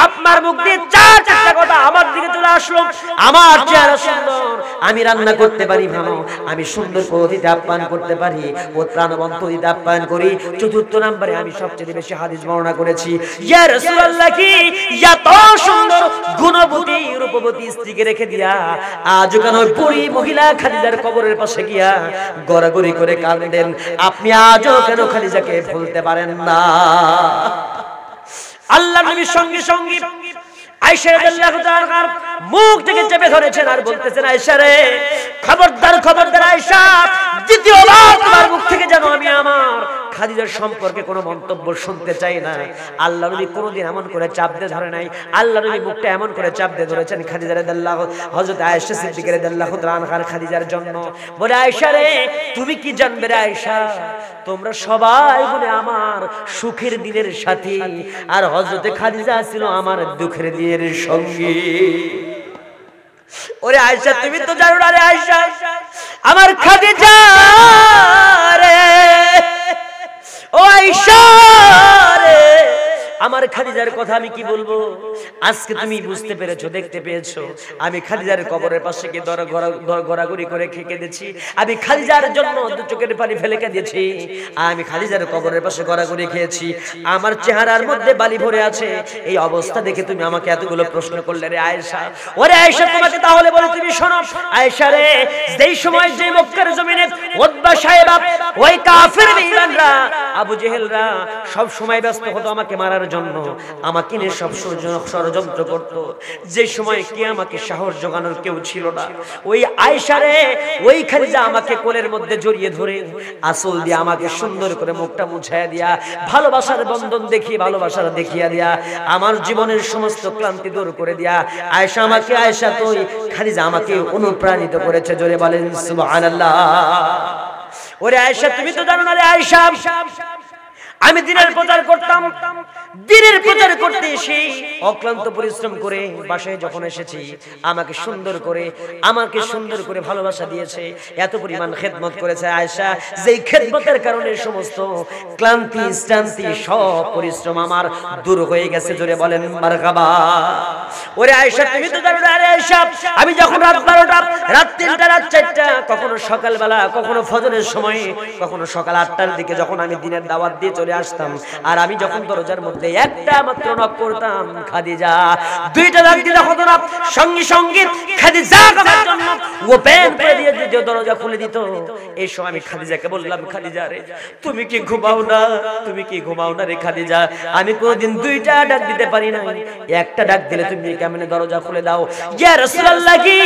Speaker 1: আপনার মুখ দিয়ে চারটা কথা আমার দিকে চলে আসলো, আমার চেহারা সুন্দর, আমি রান্না করতে পারি ভালো, আমি সুন্দর করে অতিথি আপ্যায়ন করতে পারি, ও প্রাণবন্ত অতিথি আপ্যায়ন করি। চতুর্থ নম্বরে আমি সবচেয়ে বেশি হাদিস বর্ণনা করেছি। ইয়া রাসূলুল্লাহ, কি এত সুন্দর গুণবতী রূপবতী স্ত্রীকে রেখে দিয়া আজ কেন বুড়ি মহিলা খাদিজার কবরের পাশে গিয়া গড়াগড়ি করে কাঁদেন? আপনি আজও কেন খাদিজাকে ভুলতে পারেন না? আল্লাহ নবীর সঙ্গে সঙ্গে আয়েশা রাদিয়াল্লাহু তাআলা মুখ থেকে চেপে ধরেছেন আর বলতেছেন, আয়েশা রে খবরদার খবরদার আয়েশা, দ্বিতীয়বার তোমার মুখ থেকে যেন আমি আমার খাদিজার সম্পর্কে কোনো মন্তব্য শুনতে চাই না। আল্লাহ নবী কোনোদিন এমন করে চাপ দিয়ে ধরে নাই। আল্লাহ নবী মুখটা এমন করে চাপ দিয়ে ধরেছেন খাদিজা রাদিয়াল্লাহু, হযরত আয়েশা সিদ্দিকা রাদিয়াল্লাহু তাআলা আনহার খাদিজার জন্য। বলে, আয়েশা রে তুমি কি জানবে রে আয়েশা, তোমরা সবাই বলে আমার সুখের দিনের সাথী, আর হযরত খাদিজা ছিল আমার দুঃখের দিনের সঙ্গী। ওরে আয়েশা তুমি তো জানো না রে আয়েশা, আমার খাদিজা রে, ও আয়েশা রে, আমার খাদিজার কথা আমি কি বলবো? আজকে তুমি বুঝতে পেরেছো, দেখতে পেয়েছো, আমি খাদিজার কবরের পাশে গিয়ে গড়াগড়ি করে কেঁদেছি, আমি খাদিজার জন্য দু চোখের পানি ফেলে কেঁদেছি, আমি খাদিজার কবরের পাশে গড়াগড়ি খেয়েছি, আমার চেহারার মধ্যে বালি ভরে আছে। এই অবস্থা দেখে তুমি আমাকে এতগুলো প্রশ্ন করলে রে আয়েশা। ওরে আয়েশা তোমাকে তাহলে বলে তুমি শোনো আয়েশা রে, যেই সময় যে মক্কার জমিনে উতবা সাহেব ওই কাফের বেঈমানরা আবু জেহেলরা সব সময় ব্যস্ত হতো আমাকে মারার জন্য, আমাকে নিয়ে সব ষড়যন্ত্র করত, যে সময় কে আমাকে সাহস জোগানোর কেউ ছিল না, ওই আয়েশা রে ওই খাদিজা আমাকে কোলের মধ্যে জড়িয়ে ধরে আসল দিয়ে আমাকে সুন্দর করে মুখটা মুছায়া দিয়া ভালোবাসার বন্ধন দেখিয়ে ভালোবাসার দেখিয়া দিয়া আমার জীবনের সমস্ত ক্লান্তি দূর করে দিয়া আয়েশা আমাকে, আয়েশা তুই খাদিজা আমাকে অনুপ্রাণিত করেছে। জোরে বলেন সুবহানাল্লাহ। ওরে আয়েশা তুমি তো জানো না রে আয়েশা, আমি দিনের প্রচার করতাম, দিনের প্রচার করতে এসে অক্লান্ত পরিশ্রম করে বাসায় যখন এসেছি, আমাকে সুন্দর করে ভালোবাসা দিয়েছে, এত পরিমাণ খেদমত করেছে আয়েশা, যেই খেদমতের কারণে সমস্ত ক্লান্তি শ্রান্তি সব পরিশ্রম আমার দূর হয়ে গেছে। জোরে বলেন মারহাবা। ওরে আয়েশা, তুমি তো জানো না, আরে আয়েশা, আমি যখন রাত 12টা, রাত 3টা, রাত 4টা, কখনো সকালবেলা, কখনো ফজরের সময়, কখনো সকাল 8টার দিকে যখন আমি দিনের দাওয়াত দিয়ে চলে আসতাম, আর আমি যখন দরজার মধ্যে একটা মাত্র নক করতাম, খাদিজা 2টা ডাক দিলে হতো না, সঙ্গে সঙ্গে খাদিজা আমার জন্য ওপেন করে দিয়ে যে দরজা খুলে দিত। এই সময় আমি খাদিজাকে বললাম, খাদিজা রে, তুমি কি ঘুমাও না? তুমি কি ঘুমাও না রে খাদিজা? আমি কোনদিন 2টা ডাক দিতে পারি না, একটা ডাক দিলে তুমি কেমনে দরজা খুলে দাও? ইয়া রাসূলুল্লাহ, কি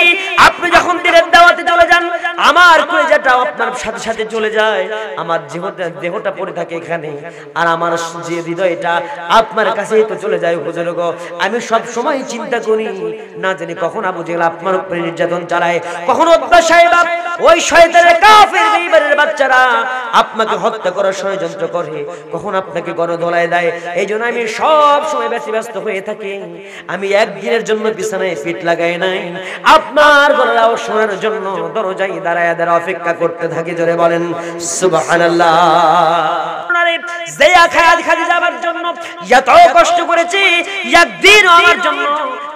Speaker 1: আপনি যখন দিনের দাওয়াতে চলে যান, আমার কলিজাটা আপনার সাথে সাথে চলে যায়, আমার দেহটা পড়ে থাকে এখানে, আর আমার যে হৃদয়টা আপনার কাছেই তো চলে যায় হুজুর গো। আমি সব সময় চিন্তা করি, না জানি কখন আবু জেহেল আপনার উপরে নির্যাতন চালায়, কখন উতবা সাহেব ওই শয়তানের কাফের বেঈমানের বাচ্চারা আপনাকে হত্যা করার ষড়যন্ত্র করে, কখন আপনাকে গণধোলায় দেয়। এইজন্য আমি সব সময় ব্যস্ত হয়ে থাকি। আমি একদিনের জন্য বিছানায় পিঠ লাগাই নাই, আপনার গলাও শোনার জন্য দরজায় দাঁড়ায় অপেক্ষা করতে থাকি। জোরে বলেন সুবহানাল্লাহ। খাদিজা আমার জন্য এত কষ্ট করেছি, একদিন আমার জন্য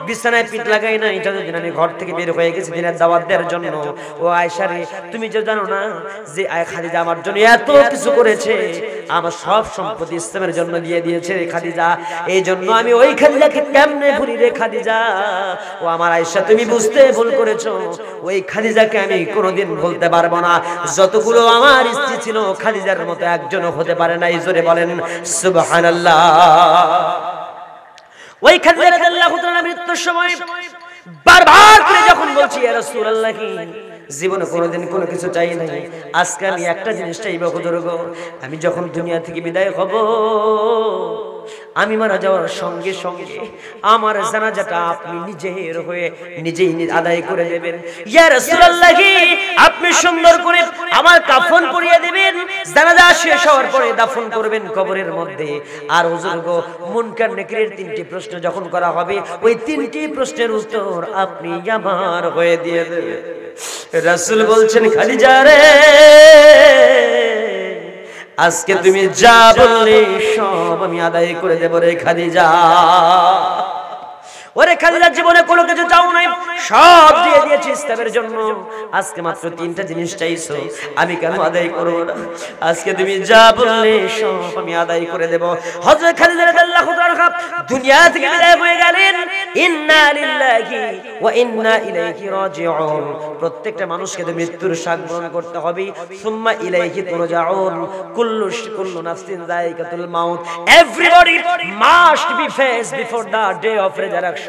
Speaker 1: বিছানায় পিঠ লাগাই নাই। যতদিন আমি ঘর থেকে বের হয়ে গেছি দিনের দাওয়াত দেওয়ার জন্য, ও আয়েশা রে, তুমি যে জানো না যে খাদিজা আমার জন্য এত কিছু করেছে, আমার সব সম্পত্তি ইসলামের জন্য দিয়ে দিয়েছে রে খাদিজা। এই জন্য আমি ওই খাদিজাকে কেমনে ভুলি রে খাদিজা? ও আমার আয়েশা, তুমি বুঝতে ভুল করেছো, ওই খাদিজাকে আমি কোনোদিন ভুলতে পারবো না। যতগুলো আমার স্ত্রী ছিল, খাদিজার মতো একজনও হতে পারে না। জোরে বলেন সুবহানাল্লাহ। ওই খাদিজা রাদিয়াল্লাহু তাআলা মৃত্যুর সময় বারবার করে যখন বলছি, ইয়া রাসূলুল্লাহ, জীবনে কোনোদিন কোনো কিছু চাই নাই, আজকে আমি একটা জিনিস চাইবো হুজুর গো, আমি যখন দুনিয়া থেকে বিদায় হব, আমি মারা যাওয়ার সঙ্গে সঙ্গে আমার জানাজাটা আপনি নিজের হয়ে নিজেই আদায় করে দেবেন। ইয়া রাসূলুল্লাহ, আপনি সুন্দর করে আমার কাফন পরিয়ে দিবেন, জানাজা শেষ হওয়ার পরে দাফন করবেন কবরের মধ্যে। আর হুজুর গো, মুনকার নেকিরের 3টি প্রশ্ন যখন করা হবে, ওই 3টি প্রশ্নের উত্তর আপনি আমার হয়ে দিয়ে দেবেন। রাসূল বলছেন, খাদিজা রে, আজকে তুমি যা বললে সব আমি আদায় করে দেব রে খাদিজা। ওরে খাদিজা, জীবনে কোনো কিছু চাও নাই, সব দিয়ে দিয়েছি ইসলামের জন্য, আজকে মাত্র 3টা জিনিস চাইছো, আমি কেন আদায় করব না? আজকে তুমি যা বললে সব আমি আদায় করে দেব। হযরত খাদিজা রাদিয়াল্লাহু তাআলা দুনিয়া থেকে বিদায় হয়ে গেলেন। ইন্না লিল্লাহি ওয়া ইন্না ইলাইহি রাজিউন। প্রত্যেকটা মানুষকে তো মৃত্যুর স্বাদ গ্রহণ করতে হবে। সুম্মা ইলাইহি তুরজাউন। কুল্লু নাফসিন যায়িকাতুল মাউত। Everybody must be face before the day of resurrection.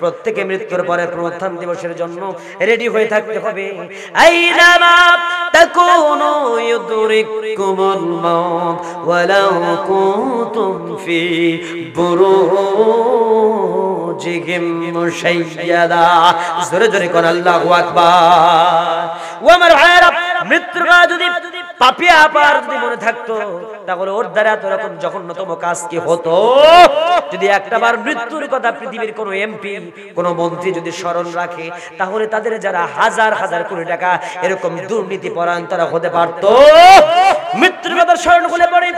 Speaker 1: প্রত্যেকে মৃত্যুর পরে পুনরুত্থান দিবসের জন্য রেডি হয়ে থাকতে হবে। আইনামা তাকুনু ইউদরিকুমুল মাউত ওয়ালাউ কুনতুম ফি বুরুজিহিম মুশাইয়াদা। জোরে জোরে কোন আল্লাহু আকবার। ওয়া আমার ভাইরা, মৃত্যুর যদি পাপিয়া আপার যদি মনে থাকতো, তাহলে ওর দ্বারা তো এরকম জঘন্যতম কাজ কি হতো? যদি একটাবার মৃত্যুর কথা পৃথিবীর কোন এমপি, কোন মন্ত্রী যদি স্মরণ রাখে, তাহলে তাদের যারা হাজার হাজার কোটি টাকা এরকম দুর্নীতি পরায়ণ তারা হতে পারত। মৃত্যুর কথা স্মরণ করে পড়ে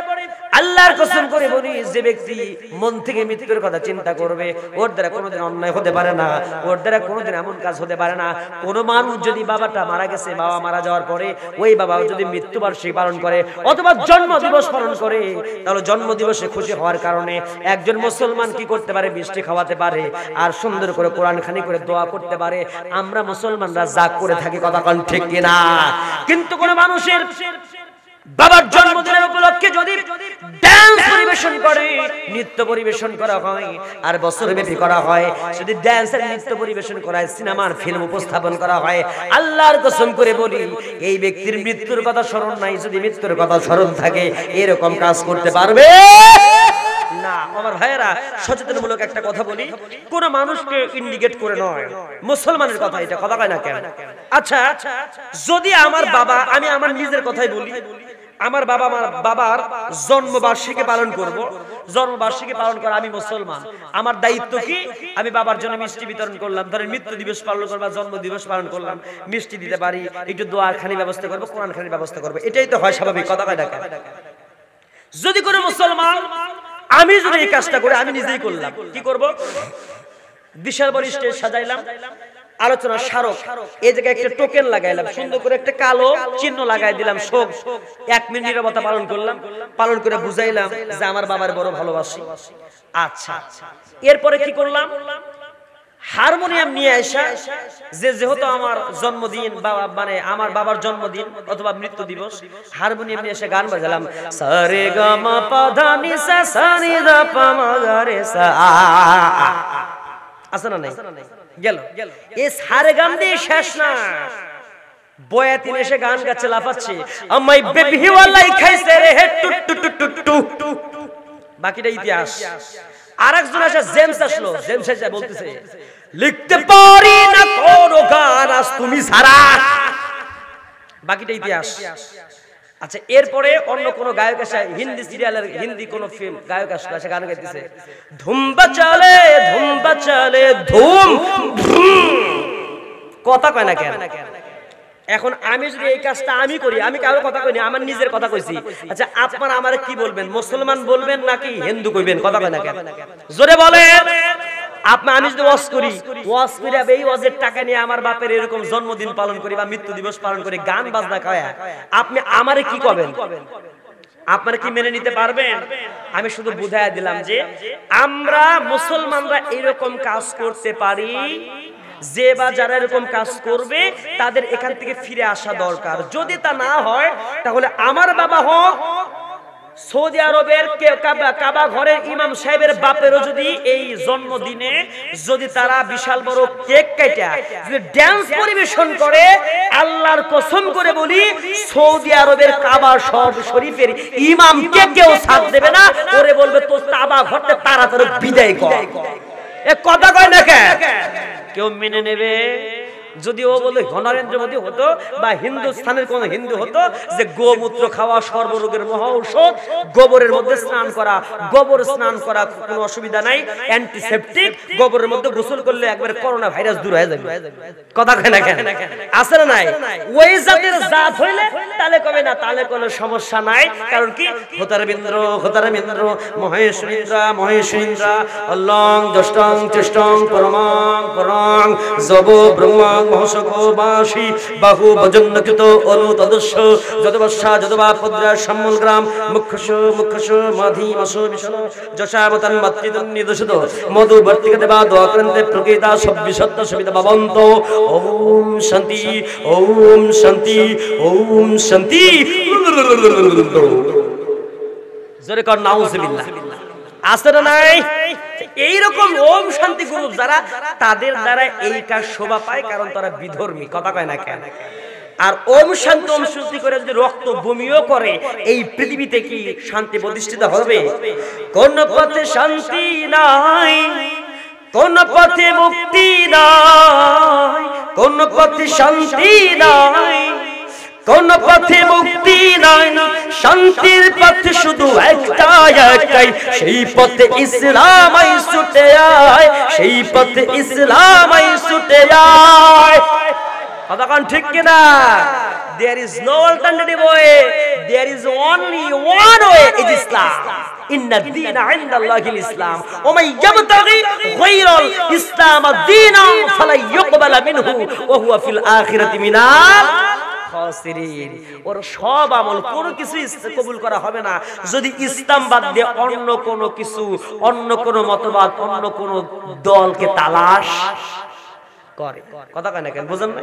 Speaker 1: আল্লাহর কসম করে বলি, যে ব্যক্তি মন থেকে মৃত্যুর কথা চিন্তা করবে, ওর দ্বারা কোনোদিন অন্যায় হতে পারে না, ওর দ্বারা কোনোদিন এমন কাজ হতে পারে না। কোন মানুষ যদি বাবাটা মারা গেছে, বাবা মারা যাওয়ার পরে ওই বাবা যদি মৃত্যুবার্ষিকী পালন করে অথবা জন্ম দিবস পালন করে, তাহলে জন্ম দিবসে খুশি হওয়ার কারণে একজন মুসলমান কি করতে পারে? মিষ্টি খাওয়াতে পারে, আর সুন্দর করে কোরআন খানি করে দোয়া করতে পারে। আমরা মুসলমানরা যা করে থাকি, কথা কোন ঠিক কিনা? কিন্তু কোন মানুষের বাবার জন্মদিনের উপলক্ষে যদি ডান্স পরিবেশন করে, নৃত্য পরিবেশন করা হয়, আর বছরব্যাপী করা হয়, যদি ডান্সের নৃত্য পরিবেশন করা হয়, সিনেমার ফিল্ম উপস্থাপন করা হয়, আল্লাহর কসম করে বলি, এই ব্যক্তির মৃত্যুর কথা স্মরণ নাই। যদি মৃত্যুর কথা স্মরণ থাকে, এরকম কাজ করতে পারবে না। আমার ভাইয়েরা, সচেতনমূলক একটা কথা বলি, কোন মানুষকে ইন্ডিকেট করে নয়, মুসলমানের কথা, এটা কথা কয় না কেন? আচ্ছা, যদি আমার বাবা, আমি আমার নিজের কথাই বলি, আমার বাবার জন্মবার্ষিকী পালন করব। জন্মবার্ষিকী পালন করা আমি মুসলমান, আমার দায়িত্ব কি? আমি বাবার জন্য মিষ্টি বিতরণ করলাম, ধরেন মৃত্যু দিবস পালন করলাম, জন্ম দিবস পালন করলাম, মিষ্টি দিতে পারি, একটু দোয়ার খানি ব্যবস্থা করবো, কোরআন খানির ব্যবস্থা করবো, এটাই তো হয় স্বাভাবিক কথা কয় টাকা। যদি কোনো মুসলমান আমি যদি এই কাজটা করে আমি নিজেই করলাম, কি করব? বিশাল বড় স্টেজ সাজাইলাম, আলোচনা স্মারক, এই জায়গায় একটা টোকেন লাগাইলাম, সুন্দর করে একটা কালো চিহ্ন লাগাই দিলাম, শোক 1 মিনিট নীরবতা পালন করলাম, পালন করে বুঝাইলাম যে আমার বাবার বড় ভালোবাসি। আচ্ছা, এরপরে কি করলাম? হারমোনিয়াম নিয়ে আসা, যেহেতু আমার জন্মদিন মানে আমার বাবার জন্মদিন অথবা মৃত্যু দিবস, হারমোনিয়াম নিয়ে এসে গান বাজালাম, সারে গা মা পা ধা নি সা সা নি ধা পা মা গা রে সা। আছে না নাই? গেল। এই সারে গান দিয়ে শেষ না, বয়াতিন এসে গান গাচ্ছে, লাফাচ্ছে, আমায় বেবি ওয়ালাই খাইছে রে হে টু টু টু টু টু। বাকিটা ইতিহাস। আরেকজন আসে, জেমস আসলো, জেমস এসে বলতেছে, লিখতে পারি না কোনো গান আজ তুমি ছাড়া। বাকিটা ইতিহাস। আচ্ছা, এরপরে অন্য কোন গায়ক আসে, হিন্দি সিরিয়ালের হিন্দি কোন ফিল্ম গায়ক আসে, গান গাইতেছে, ধুম বাচালে ধুম। কথা কয় না কেন? এখন আমি যদি এই কাজটা আমি করি, আমি কারোর কথা কইনি, আমার নিজের কথা কইছি। আচ্ছা, আপনারা আমারে কি বলবেন? মুসলমান বলবেন নাকি হিন্দু কইবেন? কথা কয় না কেন? জোরে বলেন। আমি যদি ওয়াজ করি, ওয়াজ করে এই ওয়াজের টাকা নিয়ে আমার বাপের এরকম জন্মদিন পালন করি বা মৃত্যু দিবস পালন করি, গান বাজনা খায়া, আপনি আমারে কি করবেন? আপনারা কি মেনে নিতে পারবেন? আমি শুধু বুঝাইয়া দিলাম যে আমরা মুসলমানরা এরকম কাজ করতে পারি, যে বা যারা এরকম কাজ করবে তাদের এখান থেকে ফিরে আসা দরকার। যদি তা না হয়, তাহলে আমার বাবা হোক, সৌদি আরবের কাবা ঘরের ইমাম সাহেবের বাপেরও যদি এই জন্মদিনে যদি তারা বিশাল বড় কেক কাটা যদি ড্যান্স পরিবেশন করে, আল্লাহর কসম করে বলি, সৌদি আরবের কাবা শরীফের ইমামকে কেউ সাথ দেবে না, ওরে বলবে তোর কাবা ঘরতে তাড়াতাড়ি বিদায় কর। এ কথা কয় না কেন? কেউ মেনে নেবে? যদি ও বলে নরেন্দ্র মোদী হতো বা হিন্দুস্তানের কোন হিন্দু হতো যে গোমূত্র খাওয়া সর্বরোগের মহা ঔষধ, গোবরের মধ্যে স্নান করা, গোবর স্নান করা কোনো অসুবিধা নাই, অ্যান্টিসেপটিক, গোবরের মধ্যে গোসল করলে একবার করোনা ভাইরাস দূর হয়ে যাবে। কথা কয় না কেন? আছে না নাই? ওই জাতের জাত হইলে তাহলে কবে না, তাহলে কোনো সমস্যা নাই। কারণ কি? হোতারবিন্দ্র মহেশিন্দ্রা অলং দষ্টং চেষ্টং পরমাং পরং জব ব্রহ্মা মহসকবাসী বাহু ভজন্নকৃত অনুতদস্য যদবর্ষা যদবা পদ্রা সম্মল গ্রাম মুখ্যস মাধীমস বিষ্ণ যশাবতন মাতৃতন নিদশত মধুবর্তিক দেবা দোয়াক্রান্তে প্রকৃতা সব্বিশত্ব সবিতা ভবন্ত। ওম শান্তি, ওম শান্তি, ওম শান্তি। জোরে কর নাউজুবিল্লাহ। আছে না নাই? এইরকম ওম শান্তি গ্রুপ যারা, তাদের দ্বারা এই কাজ শোভা পায়, কারণ তারা বিধর্মী। কথা কয় না কেন? আর ওম শান্তি করে যদি রক্ত বমিও করে, এই পৃথিবীতে কি শান্তি প্রতিষ্ঠিত হবে? কোন পথে শান্তি নাই, কোন পথে মুক্তি নাই, কোন পথে শান্তি নাই, কোন পথে মুক্তি নাই, শান্তির পথ শুধু একটাই, সেই পথে ইসলাম আই ছুটে আয়, সেই পথে ইসলাম আই ছুটে আয়। কথা কোন ঠিক কিনা? There is no alternative way, there is only one way, it is Islam. Inna ad-deena 'inda Allahi al-Islam wa man yabtaghi ghayra al-Islam dinan falan yuqbala minhu wa huwa fil akhirati minal খাসিরিন। ওর সব আমল কোনো কিছু কবুল করা হবে না যদি ইসলাম বাদ দিয়ে অন্য কোনো কিছু, অন্য কোনো মতবাদ, অন্য কোনো দলকে তালাশ করে। কথা কয় না কেন? বুঝেন না?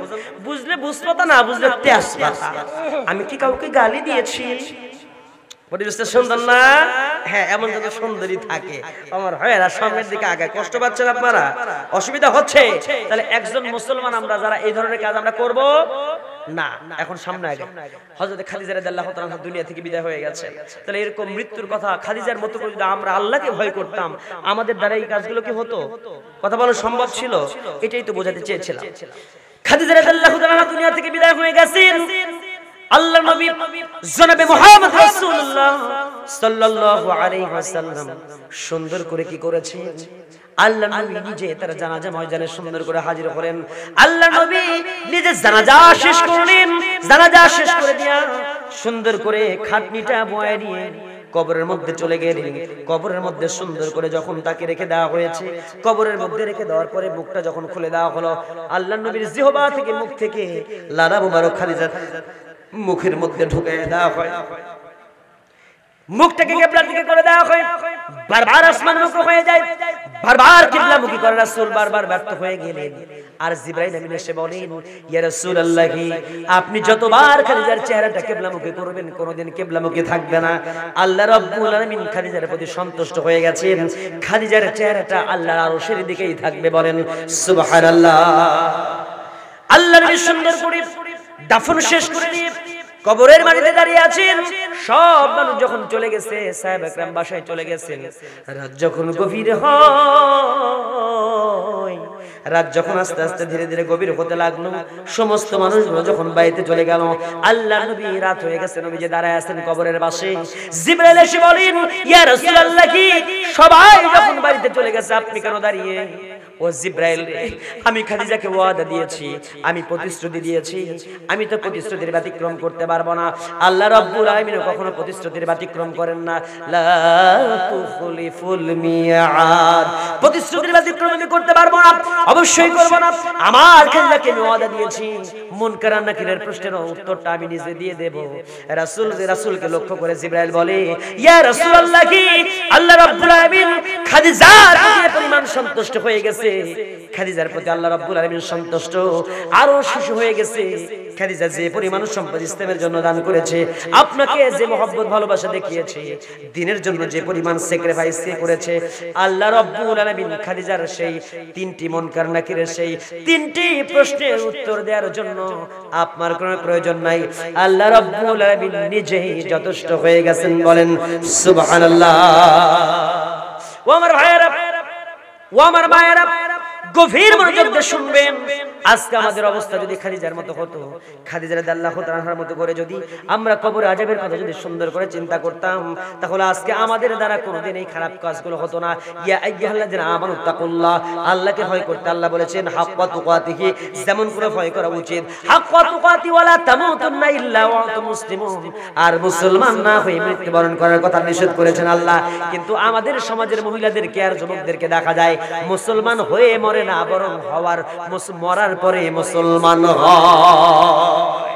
Speaker 1: বুঝলে বুঝপাতা, না বুঝলে তেজপাতা। আমি কি কাউকে গালি দিয়েছি? পরিবেশটা সুন্দর না? হ্যাঁ, এমন যত সুন্দরী থাকে আমার ভাইয়েরা, সামনের দিকে আগে। কষ্ট পাচ্ছেন আপনারা? অসুবিধা হচ্ছে? তাহলে একজন মুসলমান আমরা যারা এই ধরনের কাজ আমরা করব না। এখন সামনে আগে হযরত খাদিজা রাদিয়াল্লাহু তাআলা দুনিয়া থেকে বিদায় হয়ে গেছে। তাহলে এরকম মৃত্যুর কথা খাদিজার মতো করে যদি আমরা আল্লাহকে ভয় করতাম, আমাদের দ্বারা এই কাজগুলো কি হতো? কথা বলা সম্ভব ছিল? এটাই তো বোঝাতে চেয়েছিলাম। খাদিজা রাদিয়াল্লাহু তাআলা দুনিয়া থেকে বিদায় হয়ে গেছেন, আল্লাহর নবী জনাবে মুহাম্মদ রাসূলুল্লাহ সাল্লাল্লাহু আলাইহি ওয়াসাল্লাম সুন্দর করে কি করেছে, আল্লাহর নবী নিজে তার জানাজা ময়দানে সুন্দর করে হাজির হলেন। আল্লাহর নবী নিজে জানাজা শেষ করলেন, জানাজা শেষ করে দিয়া সুন্দর করে খাটনিটা বয়ে নিয়ে কবরের মধ্যে চলে গেলেন। কবরের মধ্যে সুন্দর করে যখন তাকে রেখে দেওয়া হয়েছে, কবরের মধ্যে রেখে দেওয়ার পরে মুখটা যখন খুলে দেওয়া হলো, আল্লাহর নবীর জিহবা থেকে, মুখ থেকে লালা মুবারক খাদিজা মুখের মধ্যে ঢুকে দেওয়া হয়, মুখটাকে কিবলার দিকে করে দেওয়া হয়। বারবার আসমানমুখী হয়ে যায়, বারবার কিবলামুখী করে রাসূল বারবার ব্যর্থ হয়ে গেলেন। আর জিবরাইল আমিন এসে বলেন, ইয়া রাসূলুল্লাহ, আপনি যতবার খাদিজার চেহারাটা কিবলামুখী করবেন কোনোদিন কিবলামুখী থাকবে না। আল্লাহ রাব্বুল আলামিন খাদিজার প্রতি সন্তুষ্ট হয়ে গেছেন, খাদিজার চেহারাটা আল্লাহর আরশের দিকেই থাকবে। বলেন সুবহানাল্লাহ। আল্লাহর নবী সুন্দর করে দাফন শেষ করে দিয়ে কবরের মাটিতে দাঁড়িয়ে আছেন। সব মানুষ যখন চলে গেছে, সাহাবা کرام বাসায় চলে গেছেন। রাত যখন গভীর হয়, রাত যখন আস্তে আস্তে ধীরে ধীরে গভীর হতে লাগলো, সমস্ত মানুষগুলো যখন বাড়িতে চলে গেল, আল্লাহ নবী রাত হয়ে গেছে, নবী যে দাঁড়ায় আছেন কবরের পাশে। জিবরাইল এসে বলেন, ইয়া রাসূলুল্লাহ, কি সবাই যখন বাড়িতে চলে গেছে আপনি কেন দাঁড়িয়ে? ও জিবরাইল, আমি খাদিজাকে ওয়াদা দিয়েছি, আমি প্রতিশ্রুতি দিয়েছি, আমি তো প্রতিশ্রুতির ব্যতিক্রম করতে পারবো না। আল্লাহ রাব্বুল আলামিন কখনো প্রতিশ্রুতির ব্যতিক্রম করেন না। লা তুখলিফুল মিয়াদ, প্রতিশ্রুতির ব্যতিক্রম আমি করতে পারবো না, অবশ্যই করব না। আমার খাদিজাকে আমি ওয়াদা দিয়েছি, মুনকার আর নাকিরের প্রশ্নের উত্তরটা আমি নিজে দিয়ে দেব। রাসূলকে লক্ষ্য করে জিবরাইল বলে, ইয়া রাসূলুল্লাহ, কি আল্লাহ রাব্বুল আলামিন খাদিজার প্রতি পরিমাণ সন্তুষ্ট হয়ে গেছে, খাদিজার প্রতি আল্লাহ রাব্বুল আলামিন সন্তুষ্ট, আরো শিশু হয়ে গেছে। খাদিজা যে পরিমাণ সম্পদ ইসলামের জন্য দান করেছে, আপনাকে যে মহব্বত ভালোবাসা দেখিয়েছে, দ্বীনের জন্য যে পরিমাণ স্যাক্রিফাইস করেছে, আল্লাহ রাব্বুল আলামিন খাদিজার সেই তিনটি মুনকার নাকিরের সেই তিনটি প্রশ্নের উত্তর দেওয়ার জন্য আপনার কোনো প্রয়োজন নাই, আল্লাহ রাব্বুল আলামিন নিজেই যথেষ্ট হয়ে গেছেন। বলেন সুবহানাল্লাহ। ও আমার ভাইয়েরা, ও আমার মায়েরা, গভীর মনোযোগ দিয়ে শুনবেন। আজকে আমাদের অবস্থা যদি খাদিজার মতো হতো, খাদিজা রাদিয়াল্লাহু তাআলার মতো করে যদি আমরা কবর আযাবের কথা যদি সুন্দর করে চিন্তা করতাম, তাহলে আজকে আমাদের দ্বারা কোনোদিন এই খারাপ কাজগুলো হতো না। ইয়া আইয়ুহাল্লাযিনা আমানু তাকুল্লাহ, আল্লাহকে ভয় করতে আল্লাহ বলেছেন হাক্কা তুকাতিহি, যেমন করে ভয় করা উচিত। হাক্কা তুকাতি ওয়ালা তামুতুন্না ইল্লা ওয়া আনতুম মুসলিমুন, আর মুসলমান না হয়ে মৃত্যুবরণ করার কথা নিষেধ করেছেন আল্লাহ। কিন্তু আমাদের সমাজের মহিলাদেরকে আর যুবকদেরকে দেখা যায় মুসলমান হয়ে মরে না, বরং মরার পরে মুসলমান হয়।